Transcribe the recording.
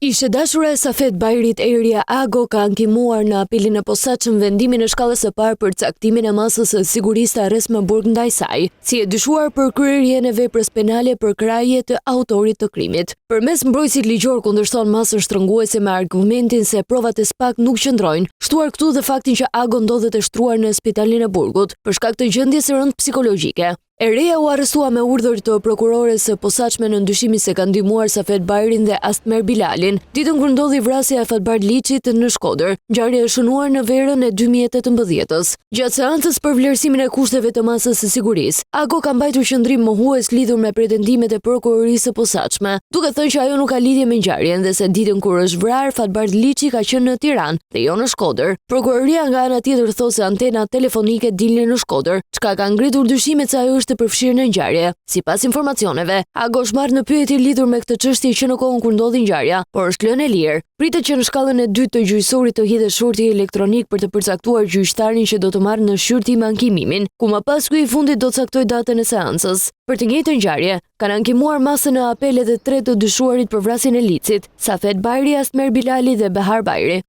Ishte dashura e Safet Bajrit Eria Ago ka ankimuar në apelin e posaçëm vendimin e shkallës së parë për caktimin e masës së sigurisë të arrest më burg ndaj saj, si e dyshuar për kryerjen e veprës penale për krahje të autorit të krimit. Përmes mbrojtësit ligjor kundërshton masën shtrënguese me argumentin se provat e SPAK nuk qëndrojnë, shtuar këtu dhe faktin që Ago ndodhet e shtruar në spitalin e burgut për shkak të gjendjes së rëndë psikologjike. Eria u arrestua me urdhër të prokurores së posaçme në ndyshimin se ka ndihmuar Safet Bajrin dhe Astmer Bilalin, ditën kur ndodhi vrasja e Fatbar Liçit në Shkodër, ngjarje e shënuar në verën e 2018-s. Gjatë seancës për vlerësimin e kushteve të masës së sigurisë, Ago ka mbajtur qëndrim mohues lidhur me pretendimet e prokurorisë së posaçme, duke thënë që ajo nuk ka lidhje me ngjarjen dhe se ditën kur është vrarë Fatbar Liçi ka qenë në Tiranë dhe jo në Shkodër. Prokuroria nga ana tjetër thosë se antena telefonike dilnin në Shkodër, çka ka ngritur dyshimet se ajo të përfshirë në ngjarje. Sipas informacioneve, Ago është marrë në pyetje lidhur me këtë çështje që në kohën kur ndodhi ngjarja, por është lënë e lirë. Pritet që në shkallën e dytë të gjyqësorit të hidhet shorti elektronik për të përcaktuar gjyqtarin që do të marrë në shqyrtim ankimimin, ku më pas ky i fundit do të caktojë datën e seancës. Për të njëjtën ngjarje, kanë ankimuar masën në apel edhe 3 të dyshuarit për vrasjen e Liçit, Safet Bajri, Astmer Bilali dhe Behar Bajri.